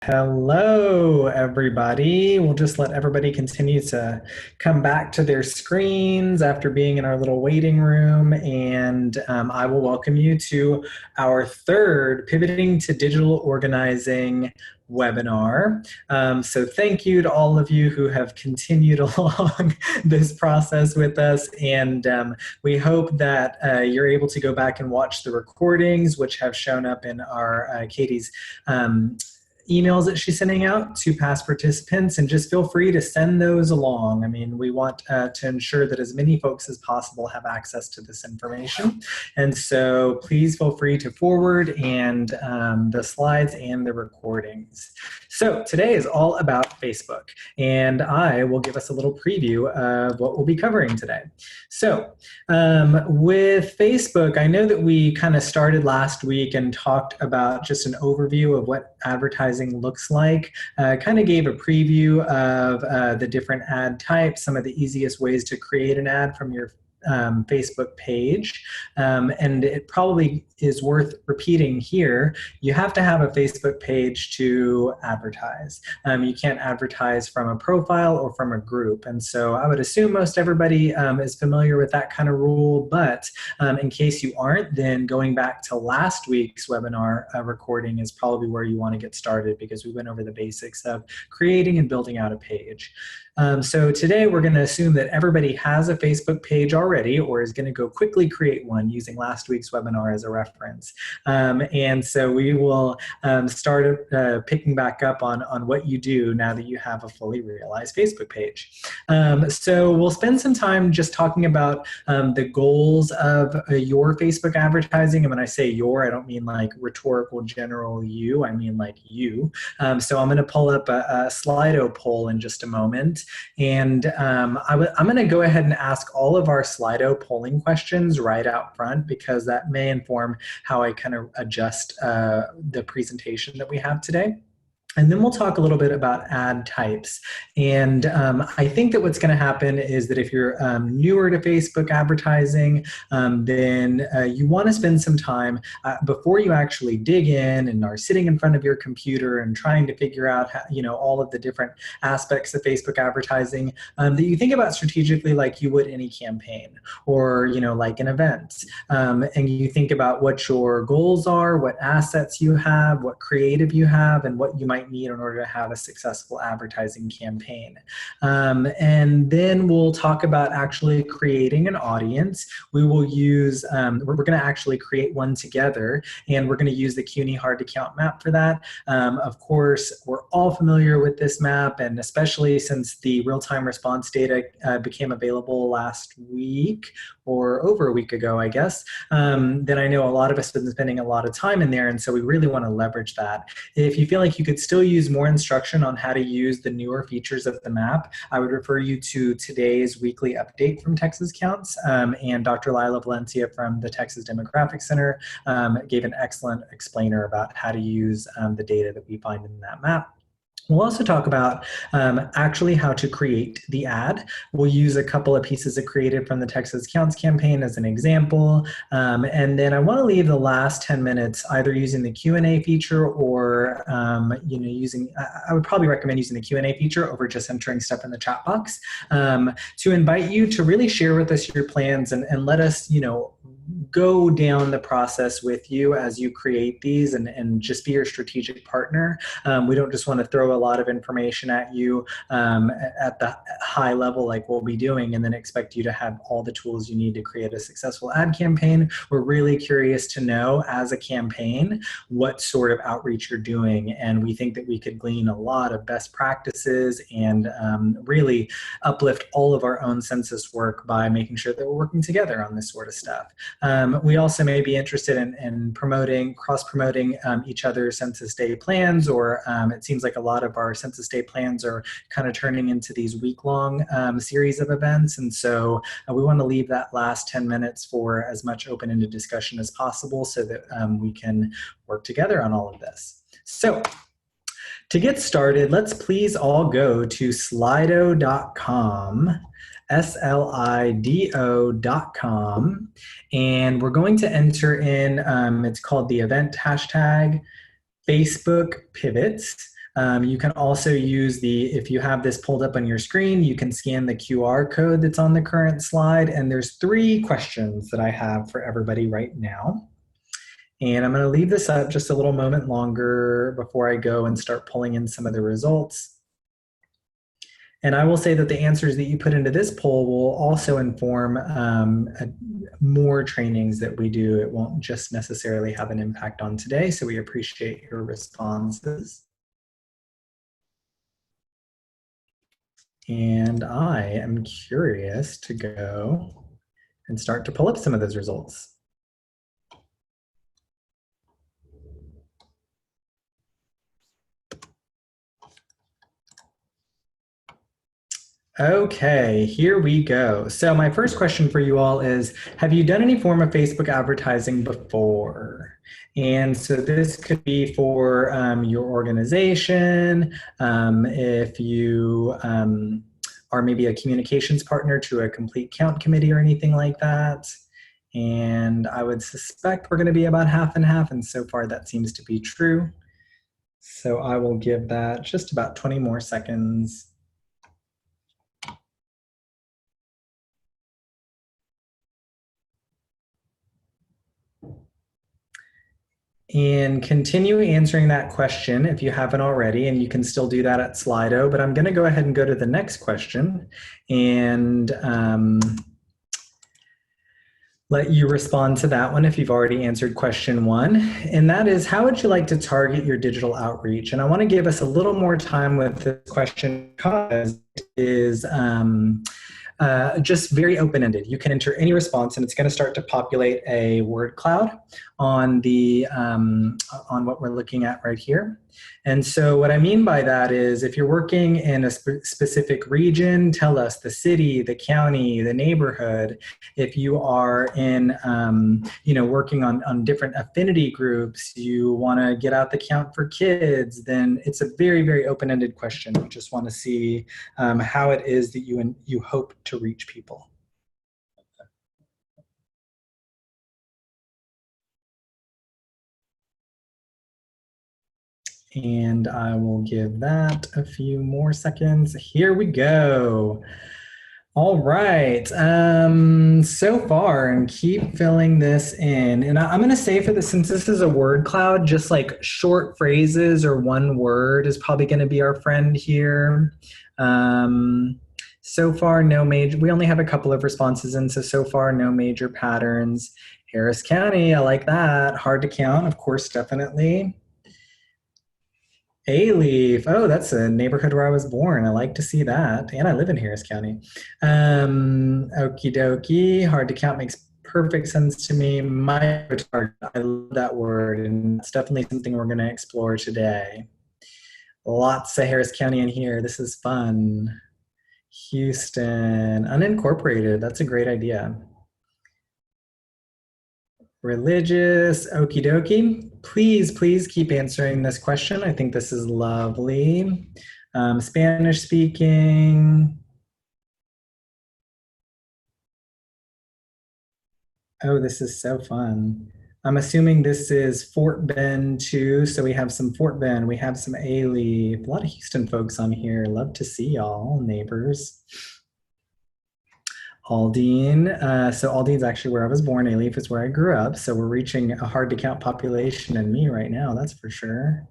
Hello, everybody. We'll just let everybody continue to come back to their screens after being in our little waiting room. And I will welcome you to our third Pivoting to Digital Organizing webinar. So thank you to all of you who have continued along this process with us. And we hope that you're able to go back and watch the recordings, which have shown up in our Katie's emails that she's sending out to past participants, and just feel free to send those along. I mean, we want to ensure that as many folks as possible have access to this information. And so please feel free to forward and the slides and the recordings. So today is all about Facebook, and I will give us a little preview of what we'll be covering today. So with Facebook, I know that we kind of started last week and talked about just an overview of what advertising looks like, kind of gave a preview of the different ad types, some of the easiest ways to create an ad from your Facebook page. And it probably is worth repeating here. You have to have a Facebook page to advertise. You can't advertise from a profile or from a group. And so I would assume most everybody is familiar with that kind of rule. But in case you aren't, then going back to last week's webinar recording is probably where you want to get started, because we went over the basics of creating and building out a page. So today we're going to assume that everybody has a Facebook page already, or is going to go quickly create one using last week's webinar as a reference. And so we will start picking back up on what you do now that you have a fully realized Facebook page. So we'll spend some time just talking about the goals of your Facebook advertising. And when I say your, I don't mean like rhetorical general you, I mean like you. So I'm going to pull up a Slido poll in just a moment. And I'm going to go ahead and ask all of our Slido polling questions right out front, because that may inform how I kind of adjust the presentation that we have today. And then we'll talk a little bit about ad types. And I think that what's going to happen is that if you're newer to Facebook advertising, then you want to spend some time before you actually dig in and are sitting in front of your computer and trying to figure out how, all of the different aspects of Facebook advertising, that you think about strategically like you would any campaign, or like an event. And you think about what your goals are, what assets you have, what creative you have, and what you might need in order to have a successful advertising campaign. And then we'll talk about actually creating an audience. We will use, we're going to actually create one together, and we're going to use the CUNY Hard to Count map for that. Of course, we're all familiar with this map, and especially since the real-time response data became available last week, or over a week ago, I guess, then I know a lot of us have been spending a lot of time in there, and so we really want to leverage that. If you feel like you could still use more instruction on how to use the newer features of the map, I would refer you to today's weekly update from Texas Counts, and Dr. Lila Valencia from the Texas Demographic Center gave an excellent explainer about how to use the data that we find in that map. We'll also talk about actually how to create the ad. We'll use a couple of pieces of creative from the Texas Counts campaign as an example. And then I want to leave the last 10 minutes either using the Q&A feature, or I would probably recommend using the Q&A feature over just entering stuff in the chat box, to invite you to really share with us your plans, and let us, go down the process with you as you create these, and just be your strategic partner. We don't just want to throw a lot of information at you at the high level like we'll be doing, and then expect you to have all the tools you need to create a successful ad campaign. We're really curious to know, as a campaign, what sort of outreach you're doing, and we think that we could glean a lot of best practices and really uplift all of our own census work by making sure that we're working together on this sort of stuff. We also may be interested in cross-promoting each other's Census Day plans, or it seems like a lot of our Census Day plans are kind of turning into these week-long series of events, and so we want to leave that last 10 minutes for as much open-ended discussion as possible, so that we can work together on all of this. So to get started, let's please all go to slido.com. slido.com, and we're going to enter in, it's called the event hashtag Facebook Pivots. You can also use if you have this pulled up on your screen, you can scan the QR code that's on the current slide. And there's 3 questions that I have for everybody right now. And I'm going to leave this up just a little moment longer before I go and start pulling in some of the results. And I will say that the answers that you put into this poll will also inform more trainings that we do. It won't just necessarily have an impact on today, so we appreciate your responses. And I am curious to go and start to pull up some of those results. Okay, here we go. So my first question for you all is, have you done any form of Facebook advertising before? And so this could be for your organization, if you are maybe a communications partner to a complete count committee or anything like that. And I would suspect we're going to be about half and half, and so far that seems to be true. So I will give that just about 20 more seconds. And continue answering that question if you haven't already, and you can still do that at Slido, but I'm gonna go ahead and go to the next question and let you respond to that one if you've already answered question 1. And that is, how would you like to target your digital outreach? And I wanna give us a little more time with this question because it is just very open-ended. You can enter any response, and it's going to start to populate a word cloud on the on what we're looking at right here. And so what I mean by that is, if you're working in a specific region, tell us the city, the county, the neighborhood. If you are in, working on different affinity groups, you want to get out the count for kids, then it's a very, very open-ended question. We just want to see how it is that you hope to reach people. And I will give that a few more seconds. Here we go. All right. So far, and keep filling this in. And I'm going to say for this, since this is a word cloud, just like short phrases or one word is probably going to be our friend here. So far, no major, we only have a couple of responses in, so far, no major patterns. Harris County, I like that. Hard to count, of course, definitely. Alief, oh, that's a neighborhood where I was born. I like to see that. And I live in Harris County. Okie dokie, hard to count makes perfect sense to me. My target, I love that word, and it's definitely something we're going to explore today. Lots of Harris County in here. This is fun. Houston, unincorporated. That's a great idea. Religious, okie dokie. Please keep answering this question. I think this is lovely. Spanish speaking. Oh, this is so fun. I'm assuming this is Fort Bend too. So we have some Fort Bend, we have some Alief, a lot of Houston folks on here. Love to see y'all, neighbors. Aldine. So Aldine's actually where I was born. Alief is where I grew up. So we're reaching a hard to count population in me right now, that's for sure.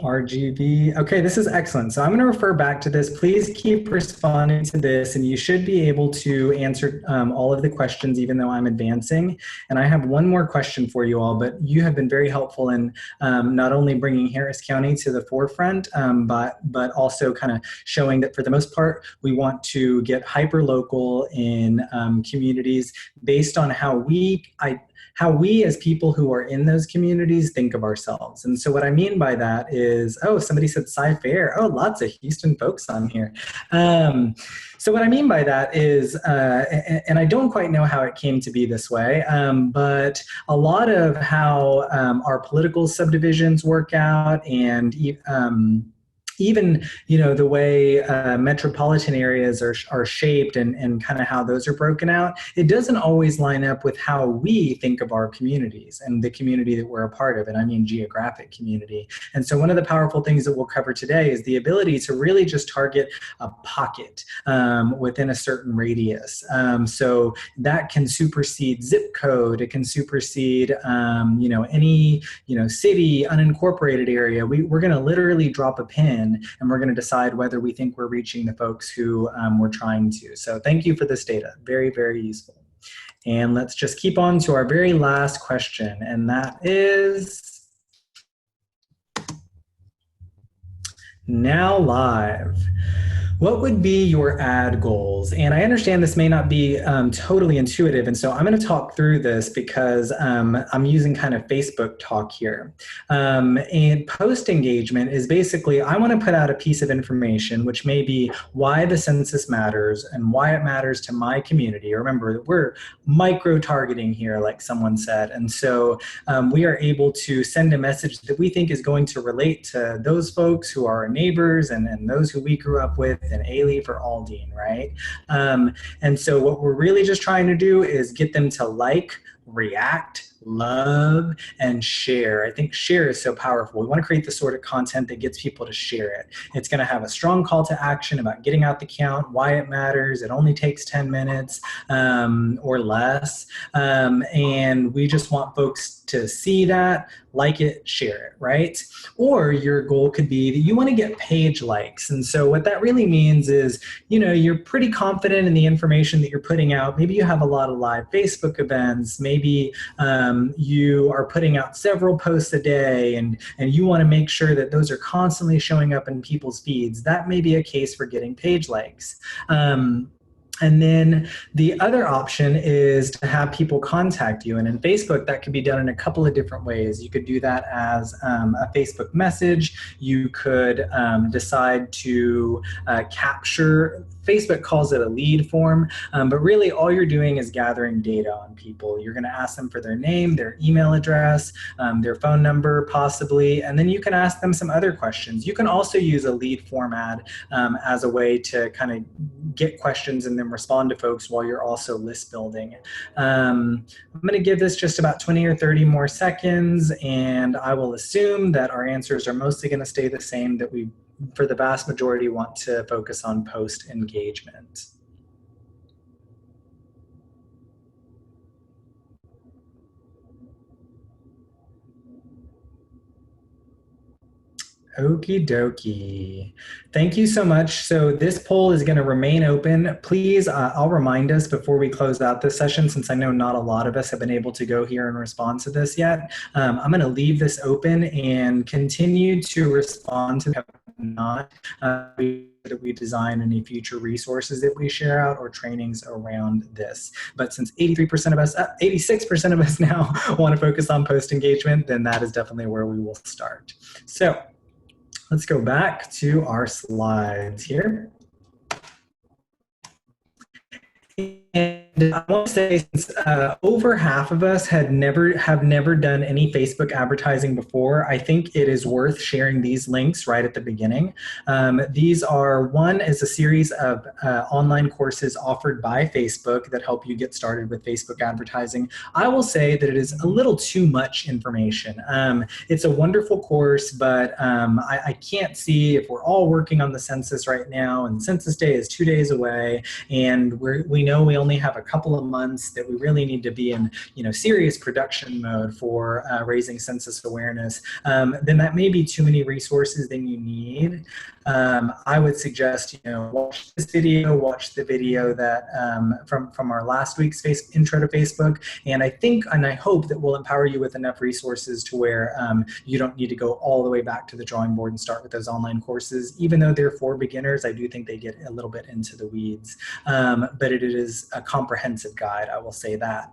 RGB. Okay, this is excellent. So I'm going to refer back to this. Please keep responding to this, and you should be able to answer all of the questions, even though I'm advancing. And I have one more question for you all, but you have been very helpful in not only bringing Harris County to the forefront, but also kind of showing that for the most part, we want to get hyper-local in communities based on how we as people who are in those communities think of ourselves. And so what I mean by that is, oh, somebody said Sci-Fair. Oh, lots of Houston folks on here. So what I mean by that is, and I don't quite know how it came to be this way, but a lot of how our political subdivisions work out and even, you know, the way metropolitan areas are shaped and kind of how those are broken out, it doesn't always line up with how we think of our communities and the community that we're a part of. And I mean geographic community. And so one of the powerful things that we'll cover today is the ability to really just target a pocket within a certain radius. So that can supersede zip code. It can supersede, you know, any, you know, city, unincorporated area. We're going to literally drop a pin and we're going to decide whether we think we're reaching the folks who we're trying to. So thank you for this data. Very, very useful. And let's just keep on to our very last question, and that is now live. What would be your ad goals? And I understand this may not be totally intuitive, and so I'm going to talk through this because I'm using kind of Facebook talk here. And post engagement is basically, I want to put out a piece of information, which may be why the census matters and why it matters to my community. Remember, we're micro-targeting here, like someone said, and so we are able to send a message that we think is going to relate to those folks who are our neighbors and those who we grew up with, and A-Leaf or Aldine, right? And so what we're really just trying to do is get them to like, react, love, and share. I think share is so powerful. We want to create the sort of content that gets people to share it. It's going to have a strong call to action about getting out the count, why it matters. It only takes 10 minutes or less. And we just want folks to see that, like it, share it, right? Or your goal could be that you want to get page likes. And so what that really means is, you know, you're pretty confident in the information that you're putting out. Maybe you have a lot of live Facebook events. Maybe you are putting out several posts a day and you want to make sure that those are constantly showing up in people's feeds. That may be a case for getting page likes. And then the other option is to have people contact you. And in Facebook, that could be done in a couple of different ways. You could do that as a Facebook message. You could decide to capture, Facebook calls it a lead form, but really all you're doing is gathering data on people. You're going to ask them for their name, their email address, their phone number possibly, and then you can ask them some other questions. You can also use a lead format as a way to kind of get questions and then respond to folks while you're also list building. I'm going to give this just about 20 or 30 more seconds, and I will assume that our answers are mostly going to stay the same, that we, for the vast majority, want to focus on post engagement. Okie dokie. Thank you so much. So this poll is going to remain open. Please, I'll remind us before we close out this session, since I know not a lot of us have been able to go here and respond to this yet. I'm going to leave this open and continue to respond to not that we design any future resources that we share out or trainings around this. But since 83% of us, 86% of us now want to focus on post engagement, then that is definitely where we will start. So let's go back to our slides here. And I want to say, since over half of us have never done any Facebook advertising before, I think it is worth sharing these links right at the beginning. These are, one is a series of online courses offered by Facebook that help you get started with Facebook advertising. I will say that it is a little too much information. It's a wonderful course, but I can't see, if we're all working on the census right now, and Census Day is 2 days away, and we know we only have a couple of months that we really need to be in, you know, serious production mode for raising census awareness, then that may be too many resources than you need. I would suggest, you know, watch this video, watch the video that from our last week's intro to Facebook, and I think and I hope that we'll empower you with enough resources to where you don't need to go all the way back to the drawing board and start with those online courses. Even though they're for beginners, I do think they get a little bit into the weeds, but it is is a comprehensive guide, I will say that.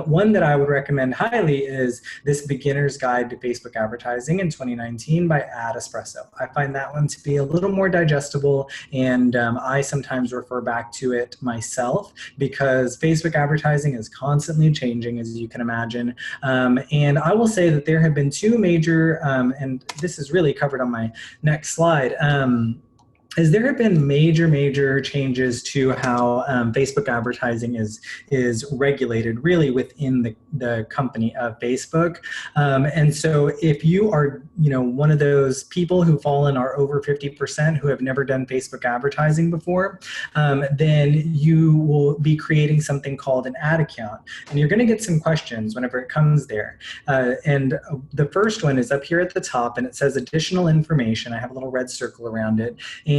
One that I would recommend highly is this Beginner's Guide to Facebook Advertising in 2019 by Ad Espresso. I find that one to be a little more digestible, and I sometimes refer back to it myself because Facebook advertising is constantly changing, as you can imagine. And I will say that there have been two major, and this is really covered on my next slide, is there have been major changes to how Facebook advertising is regulated really within the company of Facebook. And so if you are one of those people who fall in our over 50% who have never done Facebook advertising before, then you will be creating something called an ad account. And you're going to get some questions whenever it comes there. And the first one is up here at the top, and it says additional information. I have a little red circle around it.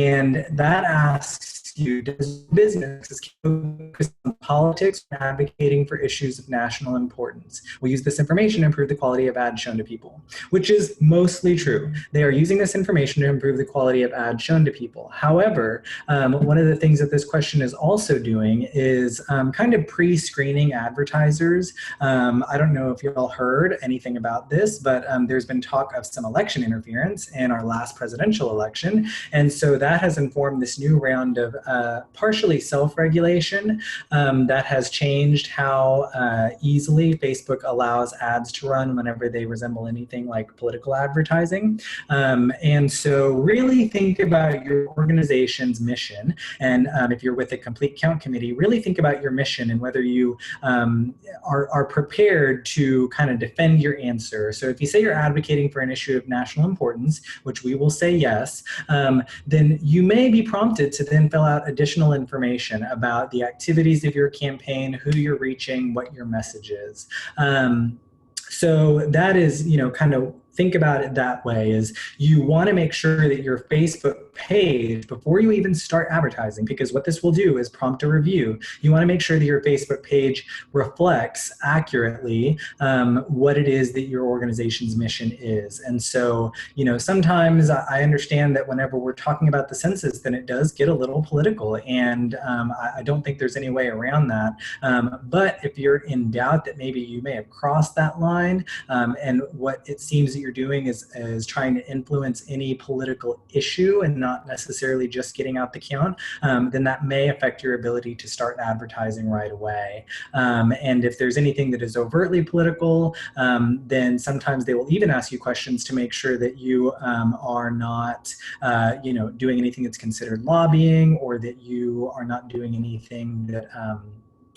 And that asks you, does business focus on politics or advocating for issues of national importance? We use this information to improve the quality of ads shown to people, which is mostly true. They are using this information to improve the quality of ads shown to people. However, one of the things that this question is also doing is kind of pre-screening advertisers. I don't know if you all heard anything about this, but there's been talk of some election interference in our last presidential election. And so that has informed this new round of partially self-regulation that has changed how easily Facebook allows ads to run whenever they resemble anything like political advertising. And so really think about your organization's mission. And if you're with a Complete Count committee, really think about your mission and whether you are prepared to kind of defend your answer. So if you say you're advocating for an issue of national importance, which we will say yes, then you may be prompted to then fill out additional information about the activities of your campaign, who you're reaching, what your message is. So that is, kind of think about it that way, is you want to make sure that your Facebook page, before you even start advertising, because what this will do is prompt a review, you want to make sure that your Facebook page reflects accurately what it is that your organization's mission is. And so, sometimes I understand that whenever we're talking about the census, then it does get a little political, and I don't think there's any way around that. But if you're in doubt that maybe you may have crossed that line, and what it seems that you're doing is trying to influence any political issue and not necessarily just getting out the count, then that may affect your ability to start advertising right away. And if there's anything that is overtly political, then sometimes they will even ask you questions to make sure that you are not, doing anything that's considered lobbying, or that you are not doing anything that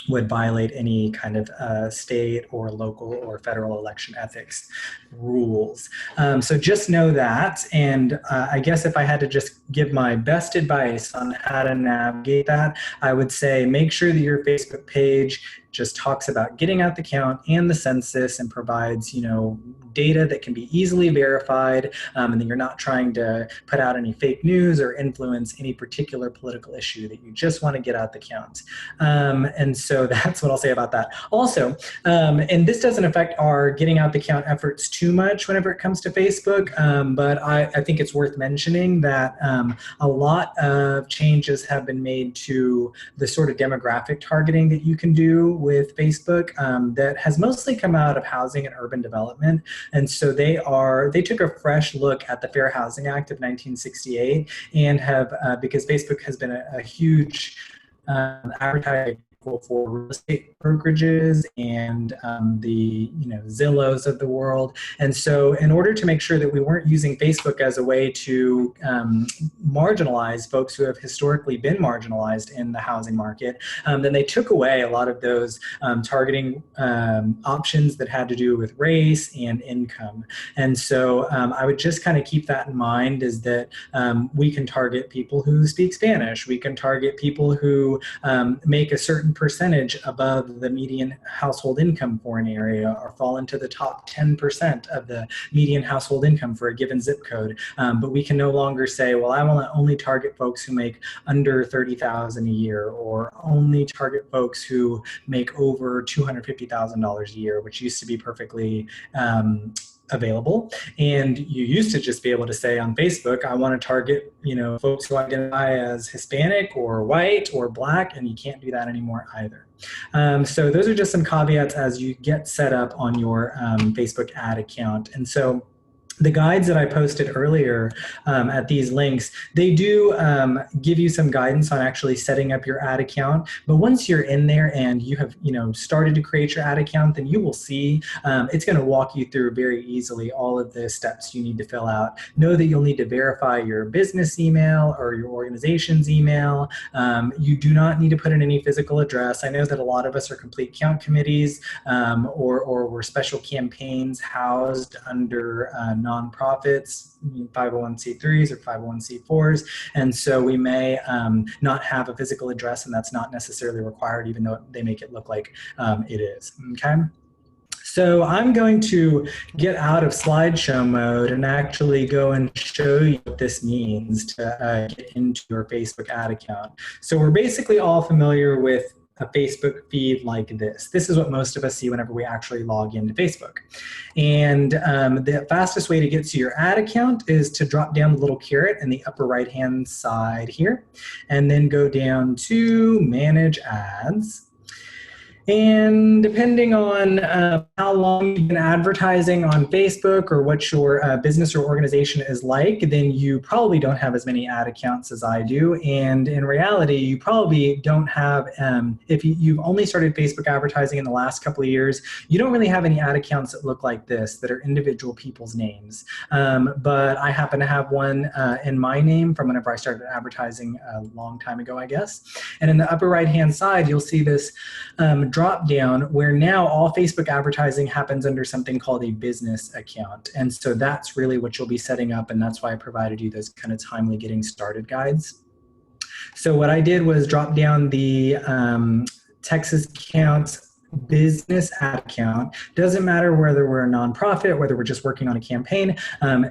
would violate any kind of state or local or federal election ethics rules. So just know that. And I guess if I had to just give my best advice on how to navigate that, I would say make sure that your Facebook page just talks about getting out the count and the census and provides, data that can be easily verified, and that you're not trying to put out any fake news or influence any particular political issue, that you just want to get out the count. And so that's what I'll say about that. Also, and this doesn't affect our getting out the count efforts too much whenever it comes to Facebook, but I think it's worth mentioning that a lot of changes have been made to the sort of demographic targeting that you can do with Facebook that has mostly come out of housing and urban development. And so they took a fresh look at the Fair Housing Act of 1968 and have, because Facebook has been a huge advertising for real estate brokerages and the Zillows of the world. And so in order to make sure that we weren't using Facebook as a way to marginalize folks who have historically been marginalized in the housing market, then they took away a lot of those targeting options that had to do with race and income. And so I would just kind of keep that in mind, is that we can target people who speak Spanish. We can target people who make a certain percentage above the median household income for an area, or fall into the top 10% of the median household income for a given zip code. But we can no longer say, well, I want to only target folks who make under $30,000 a year, or only target folks who make over $250,000 a year, which used to be perfectly available. And you used to just be able to say on Facebook, I want to target, folks who identify as Hispanic or white or Black, and you can't do that anymore either. So those are just some caveats as you get set up on your Facebook ad account. And so the guides that I posted earlier at these links, they do give you some guidance on actually setting up your ad account. But once you're in there and you have, started to create your ad account, then you will see it's going to walk you through very easily all of the steps you need to fill out. Know that you'll need to verify your business email or your organization's email. You do not need to put in any physical address. I know that a lot of us are complete count committees or we're special campaigns housed under nonprofits, 501c3s or 501c4s. And so we may not have a physical address, and that's not necessarily required, even though they make it look like it is, okay? So I'm going to get out of slideshow mode and actually go and show you what this means to get into your Facebook ad account. So we're basically all familiar with a Facebook feed like this. This is what most of us see whenever we actually log into Facebook. And the fastest way to get to your ad account is to drop down the little caret in the upper right-hand side here, and then go down to Manage Ads. And depending on how long you've been advertising on Facebook or what your business or organization is like, then you probably don't have as many ad accounts as I do. And in reality, you probably don't have, if you've only started Facebook advertising in the last couple of years, you don't really have any ad accounts that look like this, that are individual people's names. But I happen to have one in my name from whenever I started advertising a long time ago, I guess. And in the upper right-hand side, you'll see this drop down where now all Facebook advertising happens under something called a business account. And so that's really what you'll be setting up, and that's why I provided you those kind of timely getting started guides. So what I did was drop down the Texas Counts business ad account. Doesn't matter whether we're a nonprofit, whether we're just working on a campaign,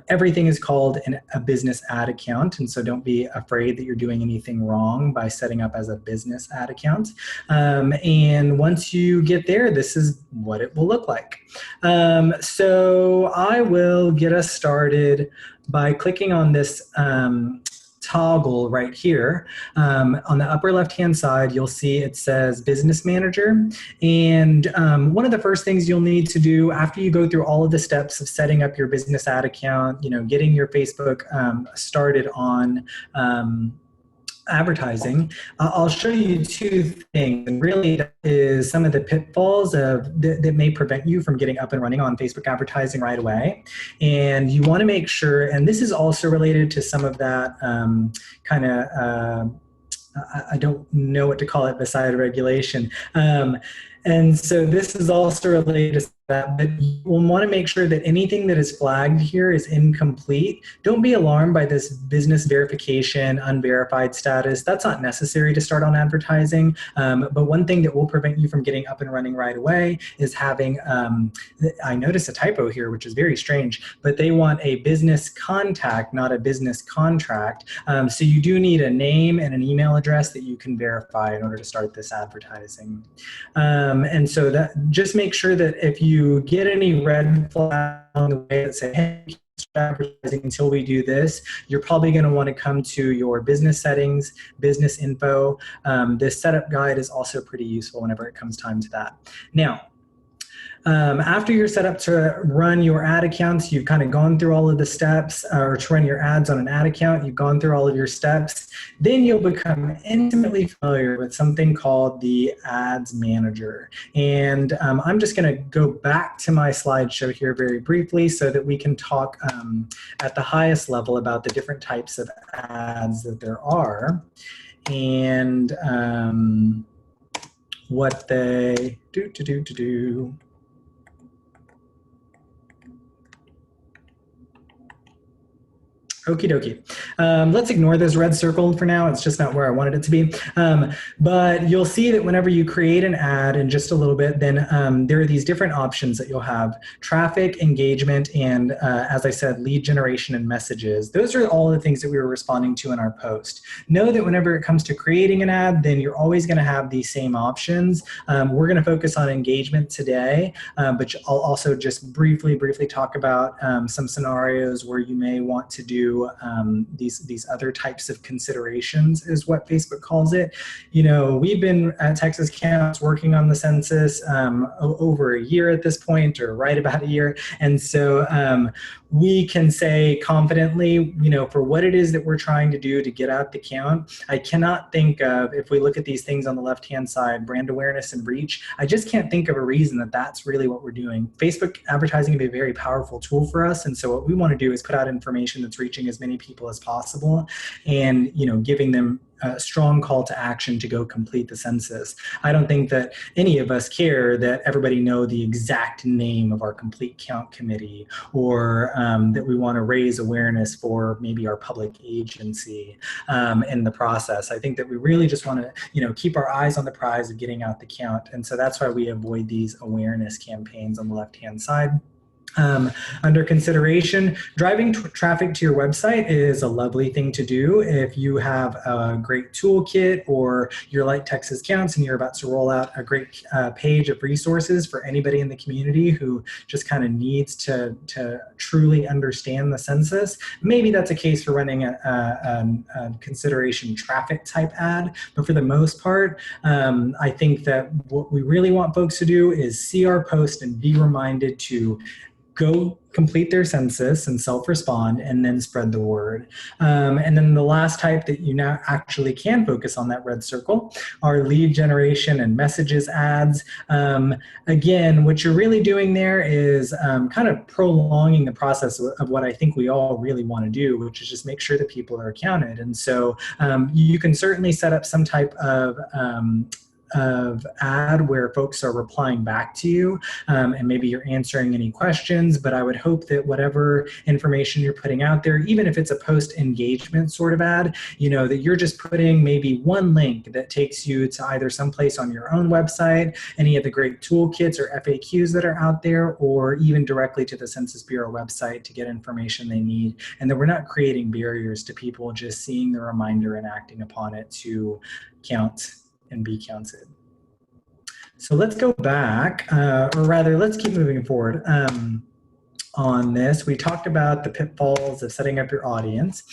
everything is called a business ad account. And so don't be afraid that you're doing anything wrong by setting up as a business ad account. And once you get there, this is what it will look like. So I will get us started by clicking on this toggle right here. On the upper left-hand side, you'll see it says Business Manager. And one of the first things you'll need to do after you go through all of the steps of setting up your business ad account, getting your Facebook started on advertising, I'll show you two things, and really that is some of the pitfalls that may prevent you from getting up and running on Facebook advertising right away. And you want to make sure, and this is also related to some of that I don't know what to call it beside regulation. And so this is also related to that, but we'll want to make sure that anything that is flagged here is incomplete. Don't be alarmed by this business verification, unverified status. That's not necessary to start on advertising. But one thing that will prevent you from getting up and running right away is having, I noticed a typo here, which is very strange, but they want a business contact, not a business contract. So you do need a name and an email address that you can verify in order to start this advertising. And so that just make sure that if you get any red flag on the way that say, hey, you can't start advertising until we do this, you're probably going to want to come to your business settings, business info. This setup guide is also pretty useful whenever it comes time to that. Now, after you're set up to run your ad accounts, you've kind of gone through all of the steps, or to run your ads on an ad account, you've gone through all of your steps, then you'll become intimately familiar with something called the Ads Manager. And I'm just going to go back to my slideshow here very briefly so that we can talk at the highest level about the different types of ads that there are and what they do. Okie dokie. Let's ignore this red circle for now. It's just not where I wanted it to be. But you'll see that whenever you create an ad in just a little bit, then there are these different options that you'll have: traffic, engagement, and as I said, lead generation and messages. Those are all the things that we were responding to in our post. Know that whenever it comes to creating an ad, then you're always going to have these same options. We're going to focus on engagement today, but I'll also just briefly talk about some scenarios where you may want to do these other types of considerations, is what Facebook calls it. You know, we've been at Texas Counts working on the census over a year at this point, or right about a year, and so we can say confidently, you know, for what it is that we're trying to do to get out the count, I cannot think of, if we look at these things on the left-hand side, brand awareness and reach, I just can't think of a reason that that's really what we're doing. Facebook advertising can be a very powerful tool for us, and so what we want to do is put out information that's reaching as many people as possible, and, you know, giving them a strong call to action to go complete the census. I don't think that any of us care that everybody know the exact name of our complete count committee, or that we want to raise awareness for maybe our public agency in the process. I think that we really just want to, you know, keep our eyes on the prize of getting out the count. And so that's why we avoid these awareness campaigns on the left-hand side. Under consideration, driving traffic to your website is a lovely thing to do if you have a great toolkit, or you're like Texas Counts and you're about to roll out a great page of resources for anybody in the community who just kind of needs to truly understand the census. Maybe that's a case for running a consideration traffic type ad, but for the most part, I think that what we really want folks to do is see our post and be reminded to go complete their census and self-respond, and then spread the word. And then the last type that you now actually can focus on, that red circle, are lead generation and messages ads. Again, what you're really doing there is kind of prolonging the process of what I think we all really want to do, which is just make sure that people are counted. And so you can certainly set up some type of ad where folks are replying back to you, and maybe you're answering any questions, but I would hope that whatever information you're putting out there, even if it's a post engagement sort of ad, you know, that you're just putting maybe one link that takes you to either someplace on your own website, any of the great toolkits or FAQs that are out there, or even directly to the Census Bureau website to get information they need, and that we're not creating barriers to people just seeing the reminder and acting upon it to count and be counted. So let's go back, or rather, let's keep moving forward on this. We talked about the pitfalls of setting up your audience.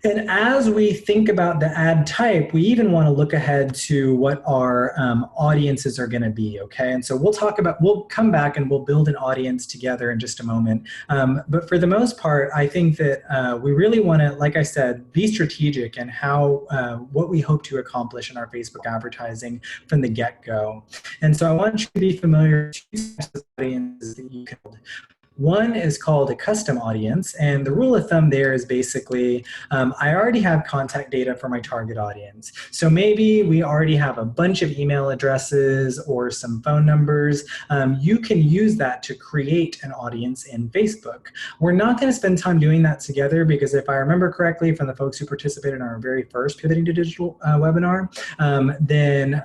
And as we think about the ad type, we even want to look ahead to what our audiences are going to be, okay? And so we'll come back and we'll build an audience together in just a moment. But for the most part, I think that we really want to, like I said, be strategic in what we hope to accomplish in our Facebook advertising from the get-go. And so I want you to be familiar with two types of audiences that you can build. One is called a custom audience, and the rule of thumb there is basically, I already have contact data for my target audience. So maybe we already have a bunch of email addresses or some phone numbers. You can use that to create an audience in Facebook. We're not going to spend time doing that together, because if I remember correctly from the folks who participated in our very first Pivoting to Digital webinar, then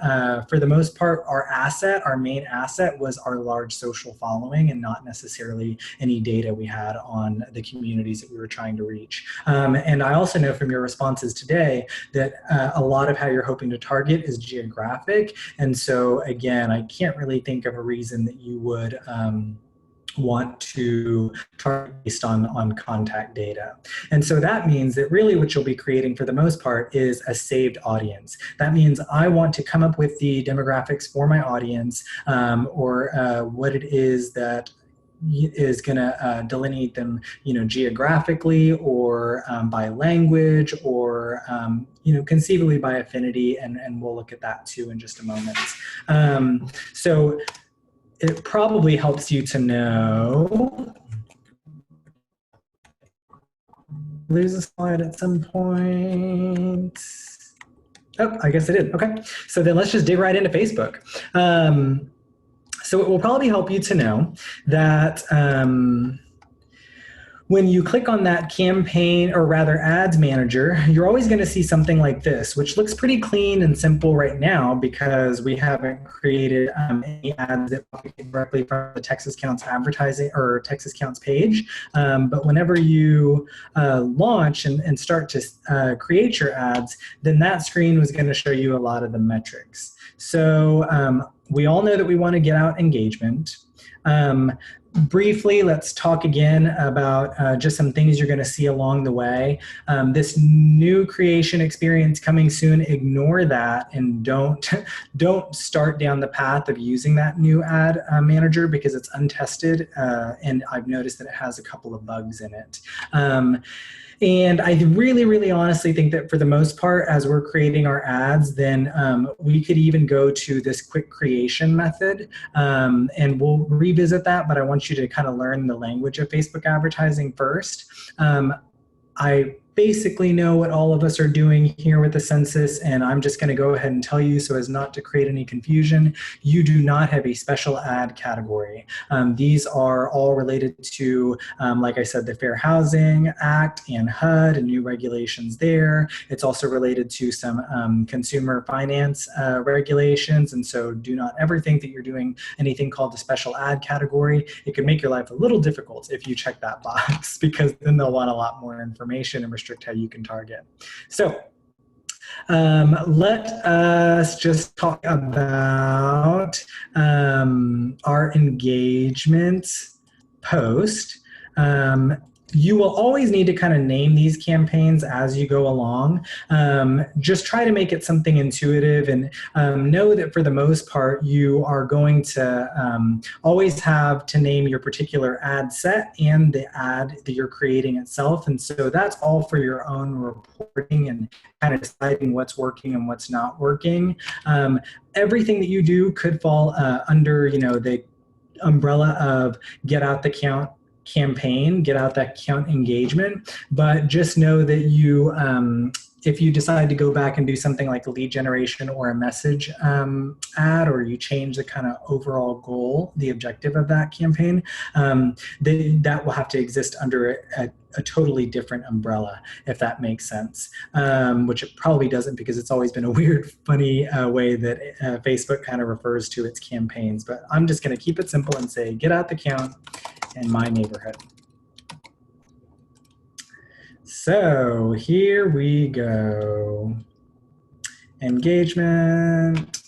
for the most part, our main asset was our large social following, and not necessarily any data we had on the communities that we were trying to reach. And I also know from your responses today that a lot of how you're hoping to target is geographic. And so again, I can't really think of a reason that you would want to target based on contact data. And so that means that really what you'll be creating for the most part is a saved audience. That means I want to come up with the demographics for my audience, or what it is that is going to delineate them, geographically, or by language, or conceivably by affinity, and we'll look at that too in just a moment. So it probably helps you to know. Lose a slide at some point. Oh, I guess I did. Okay, so then let's just dig right into Facebook. So it will probably help you to know that when you click on that campaign, or rather ads manager, you're always going to see something like this, which looks pretty clean and simple right now because we haven't created any ads that populate directly from the Texas Counts advertising or Texas Counts page. But whenever you launch and start to create your ads, then that screen was going to show you a lot of the metrics. So we all know that we want to get out engagement. Briefly, let's talk again about just some things you're going to see along the way. This new creation experience coming soon, ignore that and don't start down the path of using that new ad manager because it's untested and I've noticed that it has a couple of bugs in it. And I really, really honestly think that for the most part, as we're creating our ads, then we could even go to this quick creation method, and we'll revisit that, but I want you to kind of learn the language of Facebook advertising first. I basically know what all of us are doing here with the census, and I'm just going to go ahead and tell you so as not to create any confusion. You do not have a special ad category. These are all related to, like I said, the Fair Housing Act and HUD and new regulations there. It's also related to some consumer finance regulations, and so do not ever think that you're doing anything called the special ad category. It could make your life a little difficult if you check that box because then they'll want a lot more information and restrict how you can target. So let us just talk about our engagement post. You will always need to kind of name these campaigns as you go along. Just try to make it something intuitive and know that for the most part, you are going to always have to name your particular ad set and the ad that you're creating itself. And so that's all for your own reporting and kind of deciding what's working and what's not working. Everything that you do could fall under, the umbrella of get out the count campaign, get out that count engagement, but just know that you, if you decide to go back and do something like a lead generation or a message ad, or you change the kind of overall goal, the objective of that campaign, that will have to exist under a totally different umbrella, if that makes sense, which it probably doesn't because it's always been a weird, funny way that Facebook kind of refers to its campaigns. But I'm just going to keep it simple and say, get out the count in my neighborhood. So here we go. Engagement.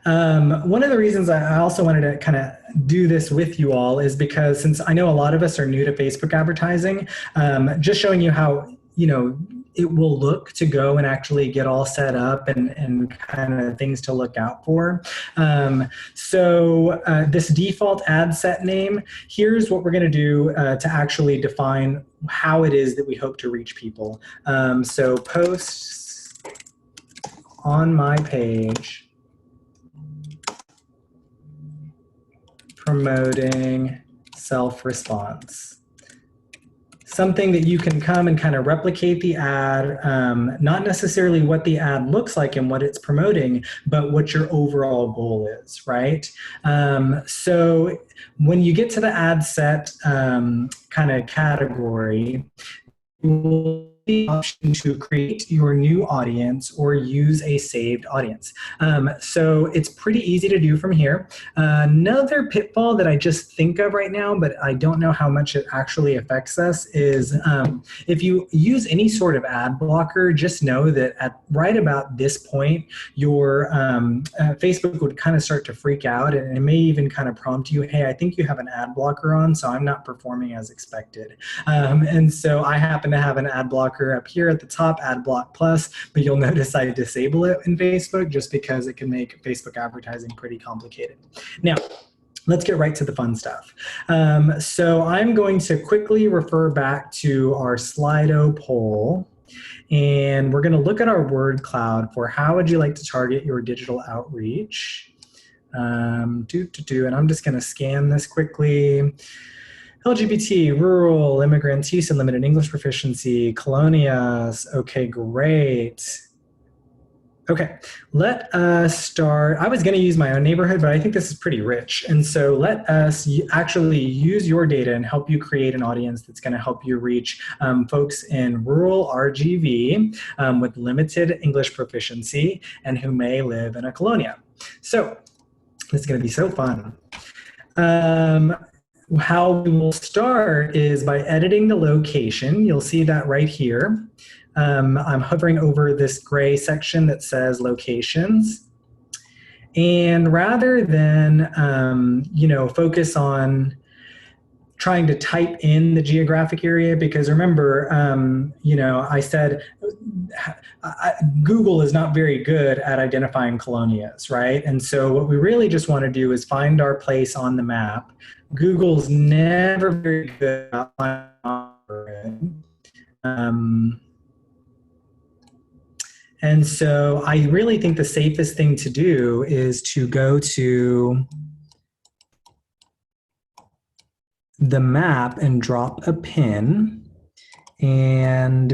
One of the reasons I also wanted to kind of do this with you all is because since I know a lot of us are new to Facebook advertising, just showing you how, it will look to go and actually get all set up and kind of things to look out for. So this default ad set name, here's what we're going to do to actually define how it is that we hope to reach people. So posts on my page promoting self-response. Something that you can come and kind of replicate the ad, not necessarily what the ad looks like and what it's promoting, but what your overall goal is, right? So when you get to the ad set kind of category, you will the option to create your new audience or use a saved audience. So it's pretty easy to do from here. Another pitfall that I just think of right now, but I don't know how much it actually affects us, is if you use any sort of ad blocker, just know that at right about this point, your Facebook would kind of start to freak out, and it may even kind of prompt you, hey, I think you have an ad blocker on, so I'm not performing as expected. And so I happen to have an ad blocker up here at the top, Ad Block Plus, but you'll notice I disable it in Facebook just because it can make Facebook advertising pretty complicated. Now, let's get right to the fun stuff. So I'm going to quickly refer back to our Slido poll, and we're going to look at our word cloud for how would you like to target your digital outreach. And I'm just going to scan this quickly. LGBT, rural, immigrants, Houston, limited English proficiency, colonias, okay, great. Okay, let us start. I was going to use my own neighborhood, but I think this is pretty rich. And so let us actually use your data and help you create an audience that's going to help you reach folks in rural RGV with limited English proficiency and who may live in a colonia. So this is going to be so fun. How we will start is by editing the location. You'll see that right here. I'm hovering over this gray section that says locations. And rather than, focus on trying to type in the geographic area, because remember, I said Google is not very good at identifying colonias, right? And so what we really just want to do is find our place on the map. Google's never very good at finding and so I really think the safest thing to do is to go to the map and drop a pin. And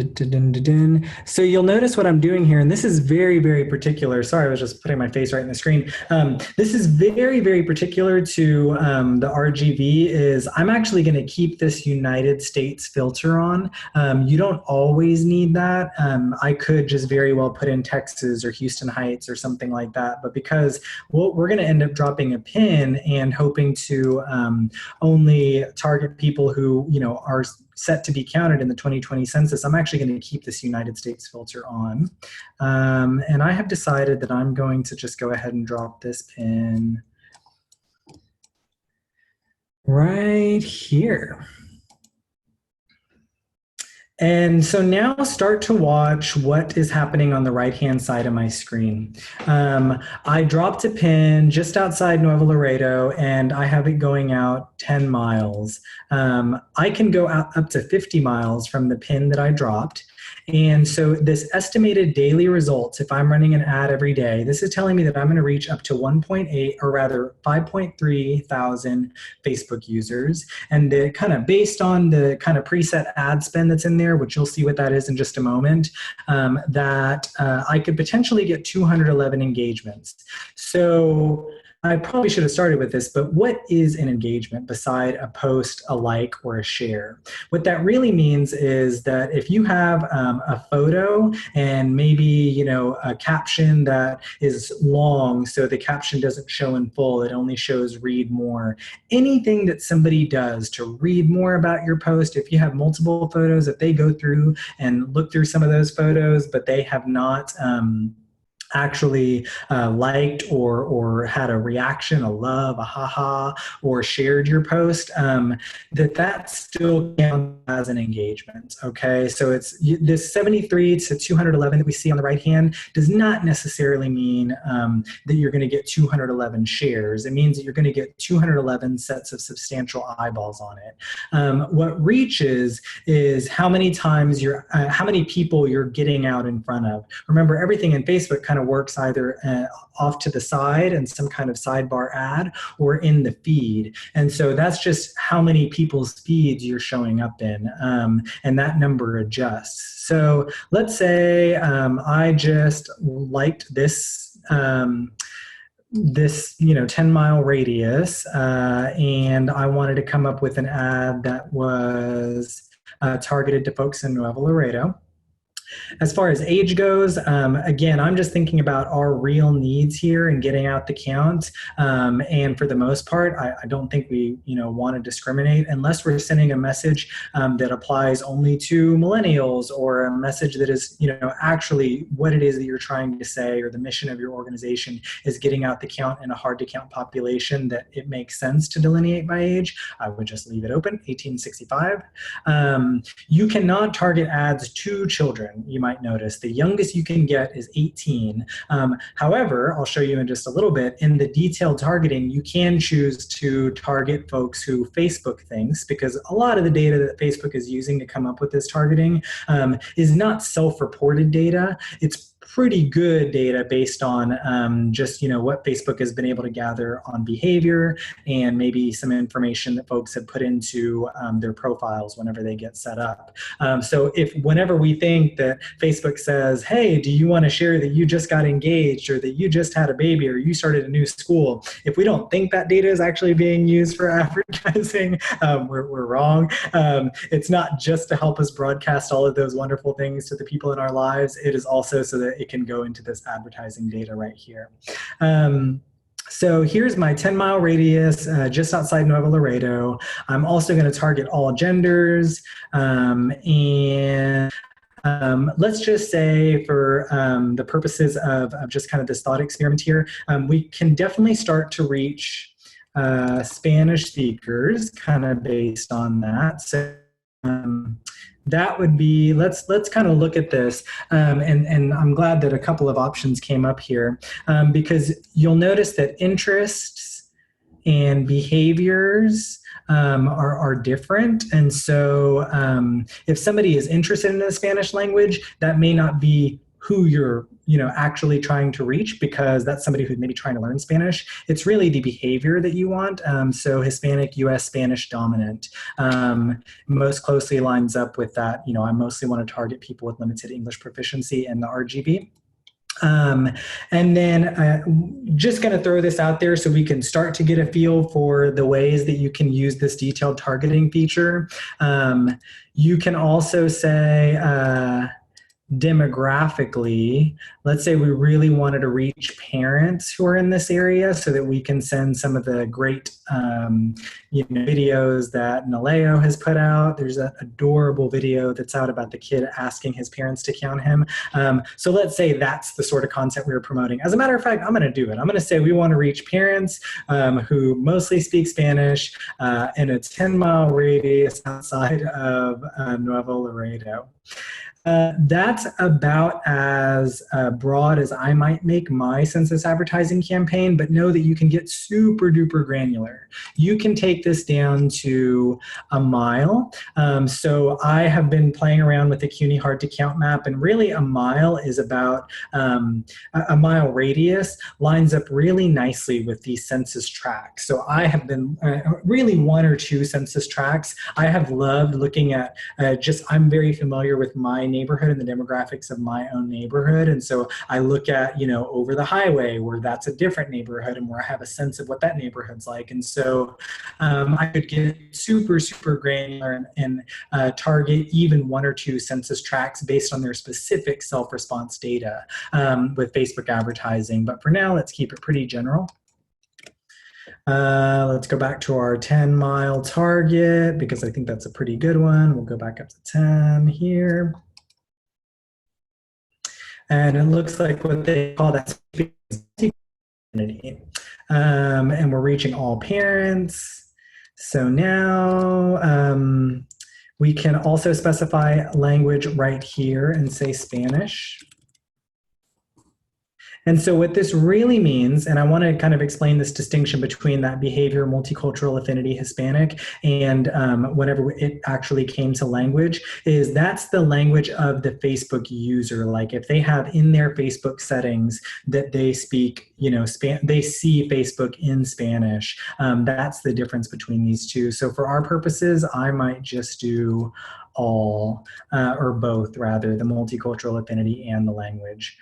so you'll notice what I'm doing here, and this is very, very particular. Sorry, I was just putting my face right in the screen. This is very, very particular to the RGV. Is I'm actually going to keep this United States filter on. You don't always need that. I could just very well put in Texas or Houston Heights or something like that. But because we're going to end up dropping a pin and hoping to only target people who are set to be counted in the 2020 census, I'm actually going to keep this United States filter on. And I have decided that I'm going to just go ahead and drop this pin right here. And so now start to watch what is happening on the right-hand side of my screen. I dropped a pin just outside Nuevo Laredo, and I have it going out 10 miles. I can go out up to 50 miles from the pin that I dropped. And so this estimated daily results, if I'm running an ad every day, this is telling me that I'm going to reach up to 1.8 or rather 5.3 thousand Facebook users. And the kind of based on the kind of preset ad spend that's in there, which you'll see what that is in just a moment, that I could potentially get 211 engagements. So I probably should have started with this, but what is an engagement beside a post, a like, or a share? What that really means is that if you have a photo and maybe a caption that is long, so the caption doesn't show in full, it only shows read more. Anything that somebody does to read more about your post, if you have multiple photos, if they go through and look through some of those photos, but they have not actually liked or had a reaction, a love, a haha, or shared your post, that still counts as an engagement, okay? So it's this 73 to 211 that we see on the right hand does not necessarily mean that you're gonna get 211 shares. It means that you're gonna get 211 sets of substantial eyeballs on it. What reach is how many times how many people you're getting out in front of. Remember, everything in Facebook kind of works either off to the side and some kind of sidebar ad or in the feed. And so that's just how many people's feeds you're showing up in, and that number adjusts. So let's say I just liked this 10-mile radius, and I wanted to come up with an ad that was targeted to folks in Nuevo Laredo. As far as age goes, again, I'm just thinking about our real needs here and getting out the count. And for the most part, I don't think we want to discriminate unless we're sending a message that applies only to millennials, or a message that is actually what it is that you're trying to say, or the mission of your organization is getting out the count in a hard to count population that it makes sense to delineate by age. I would just leave it open, 1865. You cannot target ads to children. You might notice the youngest you can get is 18. However, I'll show you in just a little bit, in the detailed targeting, you can choose to target folks who Facebook thinks, because a lot of the data that Facebook is using to come up with this targeting is not self-reported data. It's pretty good data based on just what Facebook has been able to gather on behavior and maybe some information that folks have put into their profiles whenever they get set up. So if whenever we think that Facebook says, hey, do you want to share that you just got engaged or that you just had a baby or you started a new school, if we don't think that data is actually being used for advertising, we're wrong. It's not just to help us broadcast all of those wonderful things to the people in our lives. It is also so that it can go into this advertising data right here. So here's my 10-mile radius just outside Nuevo Laredo. I'm also going to target all genders. Let's just say for the purposes of just kind of this thought experiment here, we can definitely start to reach Spanish speakers kind of based on that. So that would be, let's kind of look at this, and I'm glad that a couple of options came up here, because you'll notice that interests and behaviors are different. And so if somebody is interested in the Spanish language, that may not be who you're actually trying to reach, because that's somebody who's maybe trying to learn Spanish. It's really the behavior that you want. So Hispanic, US Spanish dominant most closely lines up with that. I mostly want to target people with limited English proficiency in the RGB. And then just going to throw this out there so we can start to get a feel for the ways that you can use this detailed targeting feature. You can also say, demographically, let's say we really wanted to reach parents who are in this area so that we can send some of the great videos that Naleo has put out. There's an adorable video that's out about the kid asking his parents to count him. So let's say that's the sort of content we were promoting. As a matter of fact, I'm going to do it. I'm going to say we want to reach parents who mostly speak Spanish in a 10-mile radius outside of Nuevo Laredo. That's about as broad as I might make my census advertising campaign, but know that you can get super duper granular. You can take this down to a mile. So I have been playing around with the CUNY hard to count map, and really a mile is about a mile radius lines up really nicely with these census tracts. So I have been really one or two census tracts. I have loved looking at I'm very familiar with my neighborhood and the demographics of my own neighborhood. And so I look at, over the highway where that's a different neighborhood and where I have a sense of what that neighborhood's like. And so I could get super, super granular and target even one or two census tracts based on their specific self-response data with Facebook advertising. But for now, let's keep it pretty general. Let's go back to our 10-mile target because I think that's a pretty good one. We'll go back up to 10 here. And it looks like what they call that community. And we're reaching all parents. So now we can also specify language right here and say Spanish. And so what this really means, and I want to kind of explain this distinction between that behavior, multicultural affinity, Hispanic, and whenever it actually came to language, is that's the language of the Facebook user. Like if they have in their Facebook settings that they speak, they see Facebook in Spanish, that's the difference between these two. So for our purposes, I might just do all, or both rather, the multicultural affinity and the language.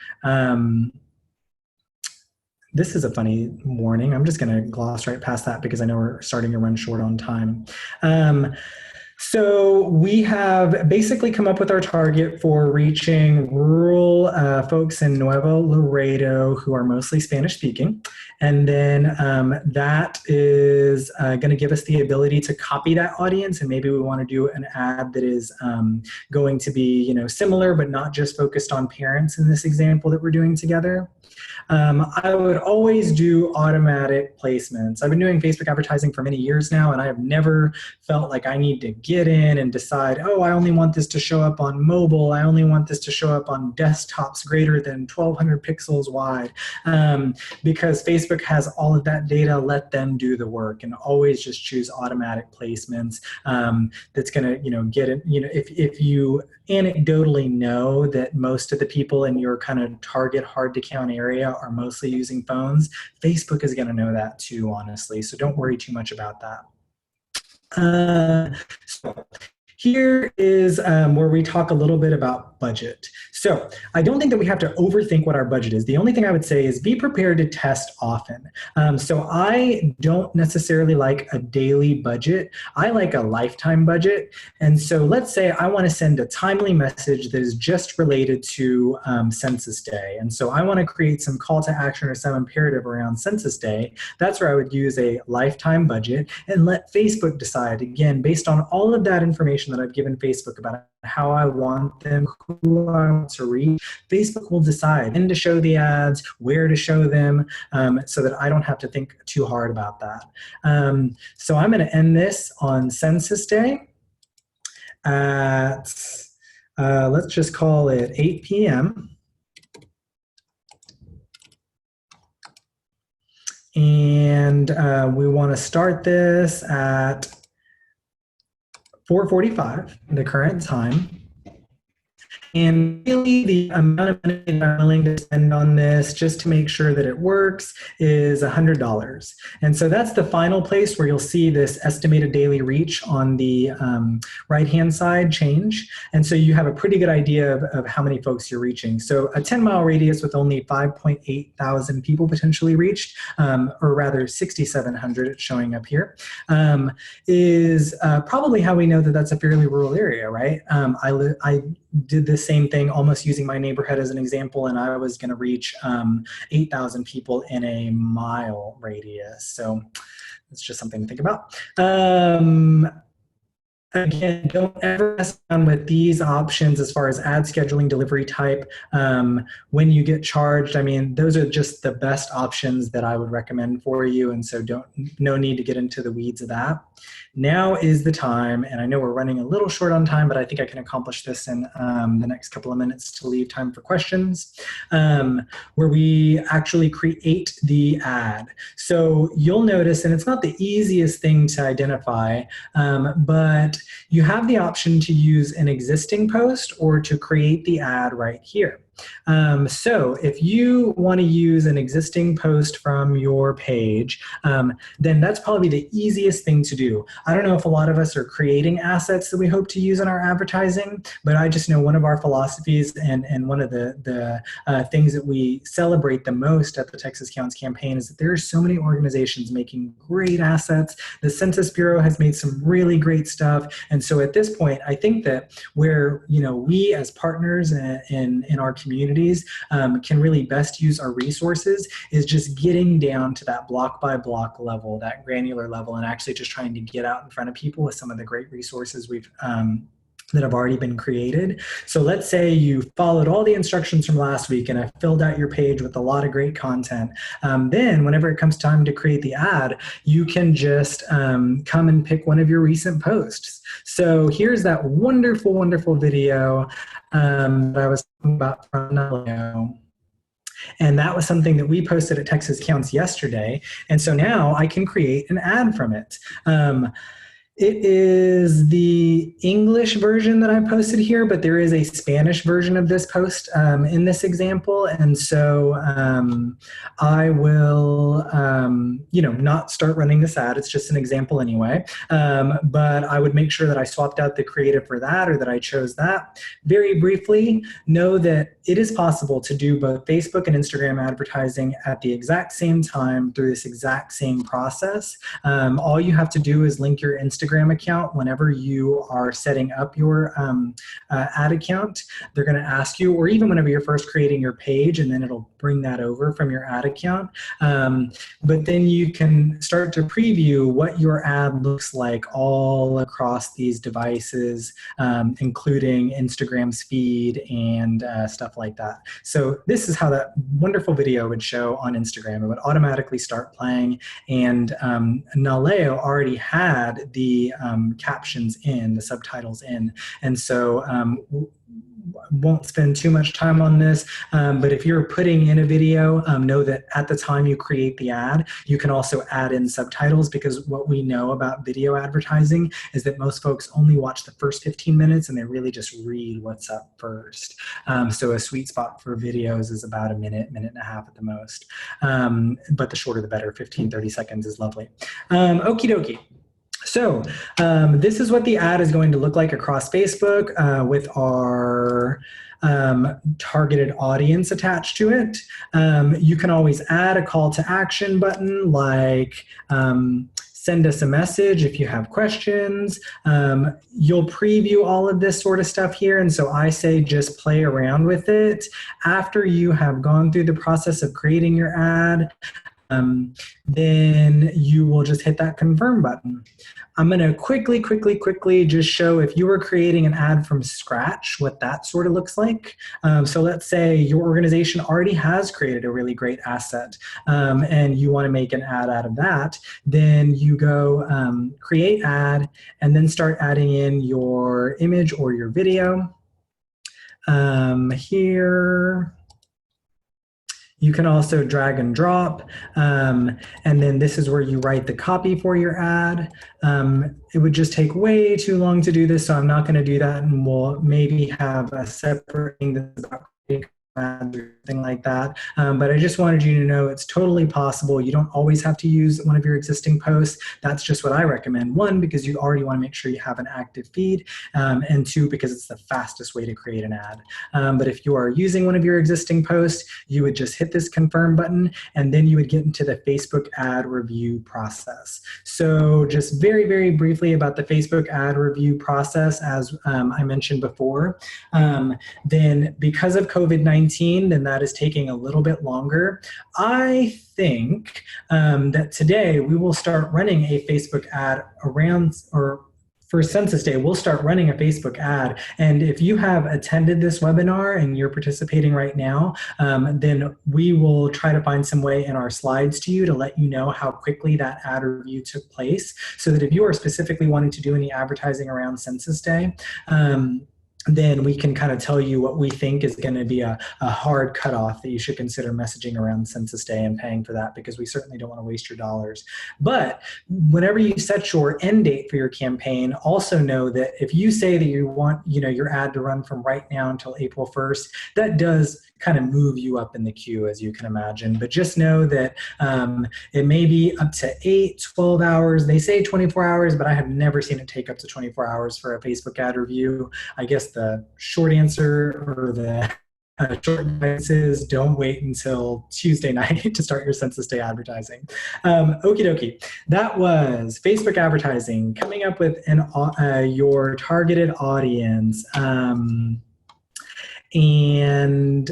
This is a funny warning. I'm just going to gloss right past that because I know we're starting to run short on time. So we have basically come up with our target for reaching rural folks in Nuevo Laredo who are mostly Spanish speaking. And then that is going to give us the ability to copy that audience. And maybe we want to do an ad that is going to be, similar, but not just focused on parents in this example that we're doing together. I would always do automatic placements. I've been doing Facebook advertising for many years now, and I have never felt like I need to get get in and decide, oh, I only want this to show up on mobile. I only want this to show up on desktops greater than 1200 pixels wide. Because Facebook has all of that data, let them do the work, and always just choose automatic placements. That's going to, get it. If you anecdotally know that most of the people in your kind of target hard to count area are mostly using phones, Facebook is going to know that too, honestly. So don't worry too much about that. So here is where we talk a little bit about budget. So I don't think that we have to overthink what our budget is. The only thing I would say is be prepared to test often. So I don't necessarily like a daily budget. I like a lifetime budget. And so let's say I want to send a timely message that is just related to Census Day. And so I want to create some call to action or some imperative around Census Day. That's where I would use a lifetime budget and let Facebook decide, again, based on all of that information that I've given Facebook about how I want them, who I want to reach. Facebook will decide when to show the ads, where to show them, so that I don't have to think too hard about that. So I'm going to end this on Census Day at, let's just call it 8 p.m. And we want to start this at 4:45, the current time. And really the amount of money that I'm willing to spend on this just to make sure that it works is $100. And so that's the final place where you'll see this estimated daily reach on the right-hand side change. And so you have a pretty good idea of how many folks you're reaching. So a 10-mile radius with only 5.8 thousand people potentially reached, or rather 6,700 it's showing up here, is probably how we know that that's a fairly rural area, right? I did the same thing almost using my neighborhood as an example, and I was going to reach 8,000 people in a mile radius. So that's just something to think about. Again, don't ever mess around with these options as far as ad scheduling, delivery type, when you get charged. I mean, those are just the best options that I would recommend for you, and so no need to get into the weeds of that. Now is the time, and I know we're running a little short on time, but I think I can accomplish this in the next couple of minutes to leave time for questions, where we actually create the ad. So you'll notice, and it's not the easiest thing to identify, but you have the option to use an existing post or to create the ad right here. So if you want to use an existing post from your page, then that's probably the easiest thing to do. I don't know if a lot of us are creating assets that we hope to use in our advertising, but I just know one of our philosophies and one of the things that we celebrate the most at the Texas Counts campaign is that there are so many organizations making great assets. The Census Bureau has made some really great stuff. And so at this point, I think that where we as partners in our communities can really best use our resources is just getting down to that block by block level, that granular level, and actually just trying to get out in front of people with some of the great resources we've that have already been created. So let's say you followed all the instructions from last week and have filled out your page with a lot of great content. Then whenever it comes time to create the ad, you can just come and pick one of your recent posts. So here's that wonderful, wonderful video that I was talking about from Nelio. And that was something that we posted at Texas Counts yesterday. And so now I can create an ad from it. It is the English version that I posted here, but there is a Spanish version of this post in this example. And so I will, not start running this ad. It's just an example anyway. But I would make sure that I swapped out the creative for that or that I chose that. Very briefly, know that it is possible to do both Facebook and Instagram advertising at the exact same time through this exact same process. All you have to do is link your Instagram account whenever you are setting up your ad account. They're going to ask you, or even whenever you're first creating your page, and then it'll bring that over from your ad account. But then you can start to preview what your ad looks like all across these devices, including Instagram's feed and stuff like that. So this is how that wonderful video would show on Instagram. It would automatically start playing, and Naleo already had the the captions in, the subtitles in. And so won't spend too much time on this, but if you're putting in a video, know that at the time you create the ad, you can also add in subtitles, because what we know about video advertising is that most folks only watch the first 15 minutes and they really just read what's up first. So a sweet spot for videos is about a minute, minute and a half at the most. But the shorter the better, 15, 30 seconds is lovely. Okie dokie. So this is what the ad is going to look like across Facebook with our targeted audience attached to it. You can always add a call to action button, like send us a message if you have questions. You'll preview all of this sort of stuff here, and so I say just play around with it. After you have gone through the process of creating your ad, then you will just hit that confirm button. I'm going to quickly just show, if you were creating an ad from scratch, what that sort of looks like. So let's say your organization already has created a really great asset, and you want to make an ad out of that. Then you go create ad, and then start adding in your image or your video. Here. You can also drag and drop, and then this is where you write the copy for your ad. It would just take way too long to do this, so I'm not going to do that, and we'll maybe have a separate thing that's about creating ads or something like that. But I just wanted you to know it's totally possible. You don't always have to use one of your existing posts. That's just what I recommend. One, because you already want to make sure you have an active feed, and two, because it's the fastest way to create an ad. But if you are using one of your existing posts, you would just hit this confirm button, and then you would get into the Facebook ad review process. So just very briefly about the Facebook ad review process, as I mentioned before, then because of COVID-19, then that is taking a little bit longer. I think that today we will start running a Facebook ad around, or for Census Day, we'll start running a Facebook ad. And if you have attended this webinar and you're participating right now, then we will try to find some way in our slides to you to let you know how quickly that ad review took place, so that if you are specifically wanting to do any advertising around Census Day, then we can kind of tell you what we think is going to be a hard cutoff that you should consider messaging around Census Day and paying for that, because we certainly don't want to waste your dollars. But whenever you set your end date for your campaign, also know that if you say that you want, your ad to run from right now until April 1st, that does kind of move you up in the queue, as you can imagine. But just know that it may be up to 8, 12 hours. They say 24 hours, but I have never seen it take up to 24 hours for a Facebook ad review. I guess the short answer, or the short advice, is don't wait until Tuesday night to start your Census Day advertising. Okie dokie. That was Facebook advertising, coming up with your targeted audience. And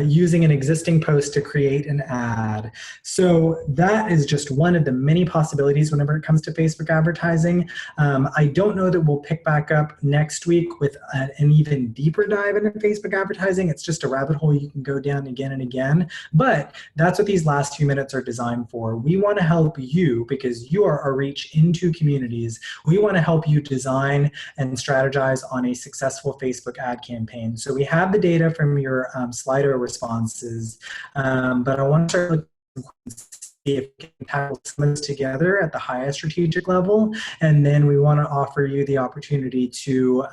using an existing post to create an ad. So that is just one of the many possibilities whenever it comes to Facebook advertising. I don't know that we'll pick back up next week with an even deeper dive into Facebook advertising. It's just a rabbit hole you can go down again and again. But that's what these last few minutes are designed for. We want to help you, because you are our reach into communities. We want to help you design and strategize on a successful Facebook ad campaign. So we have the data from your Slido responses, but I want to start looking and see if we can tackle some of this together at the highest strategic level, and then we want to offer you the opportunity to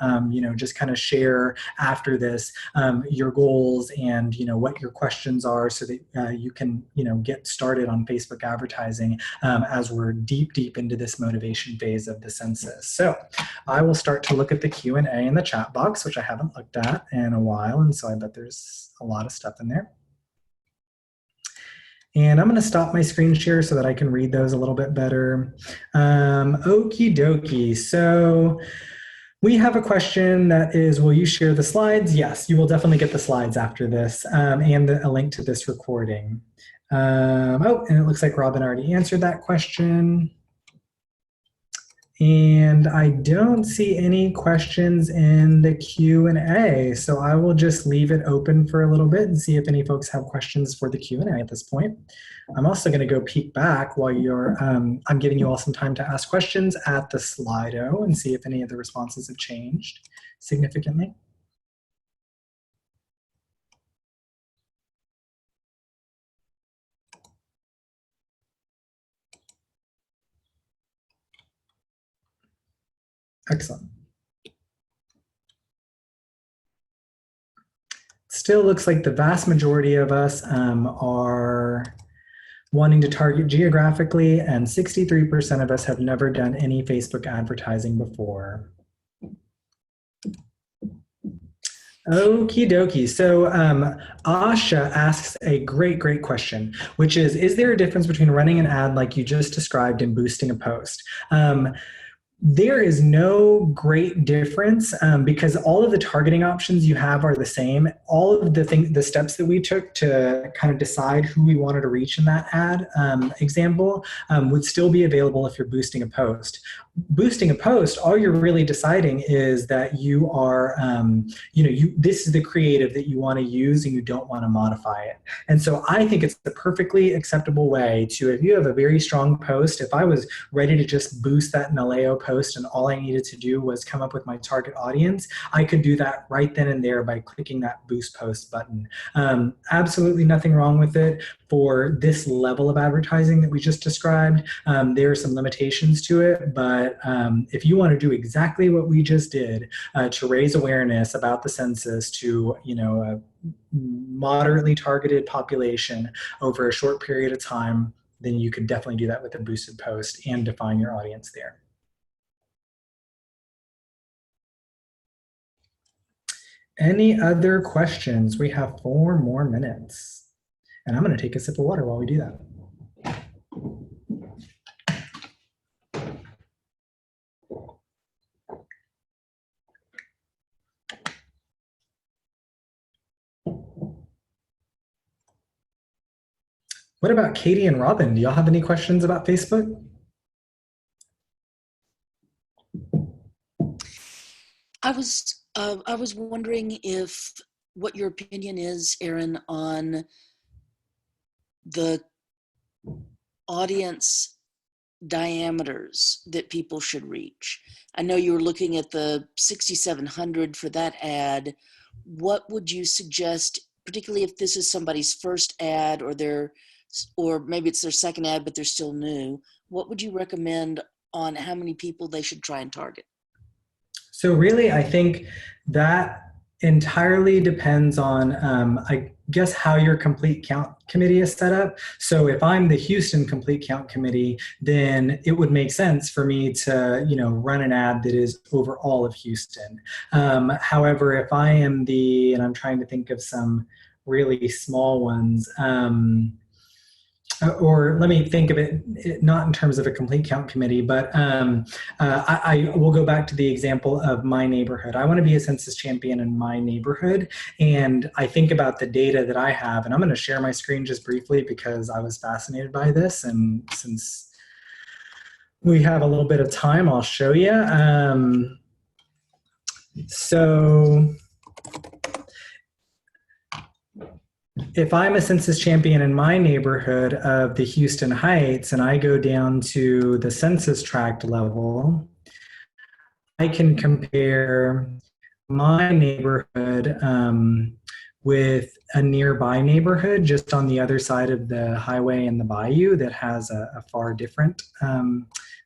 just kind of share after this your goals and what your questions are, so that you can get started on Facebook advertising as we're deep into this motivation phase of the census. So I will start to look at the Q&A in the chat box, which I haven't looked at in a while, and so I bet there's a lot of stuff in there. And I'm going to stop my screen share so that I can read those a little bit better. Okie dokie. So we have a question that is, will you share the slides? Yes, you will definitely get the slides after this, and a link to this recording. And it looks like Robin already answered that question. And I don't see any questions in the Q&A, so I will just leave it open for a little bit and see if any folks have questions for the Q&A at this point. I'm also going to go peek back while I'm giving you all some time to ask questions at the Slido and see if any of the responses have changed significantly. Excellent. Still looks like the vast majority of us are wanting to target geographically, and 63% of us have never done any Facebook advertising before. Okie dokie. So Asha asks a great question, which is there a difference between running an ad like you just described and boosting a post? There is no great difference because all of the targeting options you have are the same. All of the steps that we took to kind of decide who we wanted to reach in that ad example would still be available if you're boosting a post. Boosting a post, all you're really deciding is that you are, this is the creative that you want to use and you don't want to modify it. And so I think it's the perfectly acceptable way to, if you have a very strong post, if I was ready to just boost that Naleo post and all I needed to do was come up with my target audience, I could do that right then and there by clicking that boost post button. Absolutely nothing wrong with it. For this level of advertising that we just described, there are some limitations to it, but if you want to do exactly what we just did to raise awareness about the census to a moderately targeted population over a short period of time, then you could definitely do that with a boosted post and define your audience there. Any other questions? We have 4 more minutes. And I'm going to take a sip of water while we do that. What about Katie and Robin? Do y'all have any questions about Facebook? I was wondering if what your opinion is, Aaron, on the audience diameters that people should reach. I know you were looking at the 6,700 for that ad. What would you suggest, particularly if this is somebody's first ad or maybe it's their second ad, but they're still new? What would you recommend on how many people they should try and target? So really, I think that entirely depends on, I guess, how your complete count committee is set up. So if I'm the Houston complete count committee, then it would make sense for me to, run an ad that is over all of Houston. However, if I am and I'm trying to think of some really small ones, or let me think of it not in terms of a complete count committee, but I will go back to the example of my neighborhood. I want to be a census champion in my neighborhood, and I think about the data that I have, and I'm going to share my screen just briefly because I was fascinated by this, and since we have a little bit of time, I'll show you. So if I'm a census champion in my neighborhood of the Houston Heights and I go down to the census tract level, I can compare my neighborhood with a nearby neighborhood just on the other side of the highway and the bayou that has a far different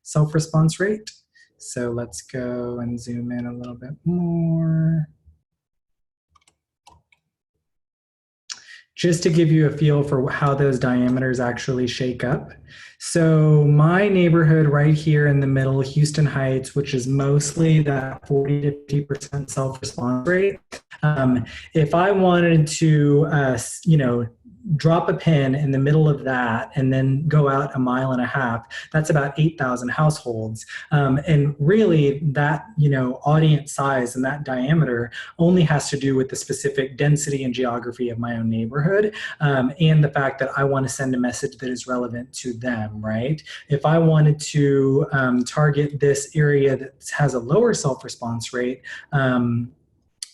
self-response rate. So let's go and zoom in a little bit more. Just to give you a feel for how those diameters actually shake up. So my neighborhood right here in the middle, Houston Heights, which is mostly that 40 to 50% self-response rate. If I wanted to, drop a pin in the middle of that and then go out a mile and a half, that's about 8,000 households. And really that, audience size and that diameter only has to do with the specific density and geography of my own neighborhood, and the fact that I want to send a message that is relevant to them, right? If I wanted to target this area that has a lower self-response rate,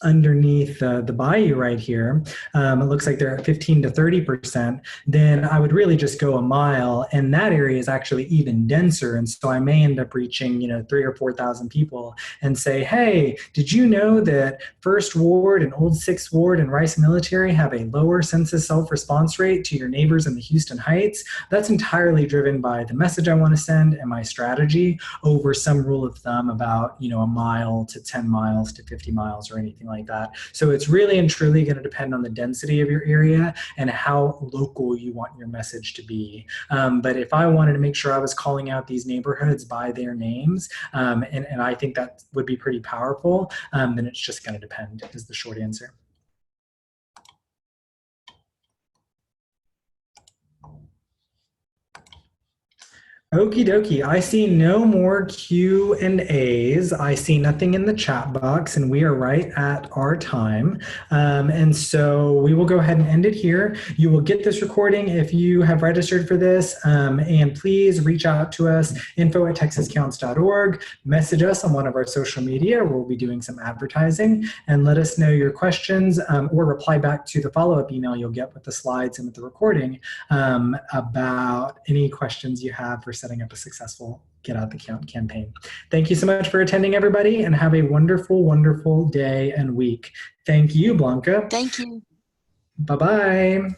underneath the bayou right here, it looks like they're at 15 to 30%, then I would really just go a mile. And that area is actually even denser. And so I may end up reaching, 3,000 or 4,000 people and say, hey, did you know that First Ward and Old Sixth Ward and Rice Military have a lower census self-response rate to your neighbors in the Houston Heights? That's entirely driven by the message I want to send and my strategy over some rule of thumb about, a mile to 10 miles to 50 miles or anything like that. So it's really and truly going to depend on the density of your area and how local you want your message to be. But if I wanted to make sure I was calling out these neighborhoods by their names, and I think that would be pretty powerful, then it's just going to depend is the short answer. Okie dokie. I see no more Q and A's. I see nothing in the chat box, and we are right at our time. And so we will go ahead and end it here. You will get this recording if you have registered for this. And please reach out to us, info@texascounts.org. Message us on one of our social media. We'll be doing some advertising, and let us know your questions, or reply back to the follow-up email you'll get with the slides and with the recording, about any questions you have for setting up a successful Get Out the Count campaign. Thank you so much for attending, everybody, and have a wonderful, wonderful day and week. Thank you, Blanca. Thank you. Bye-bye.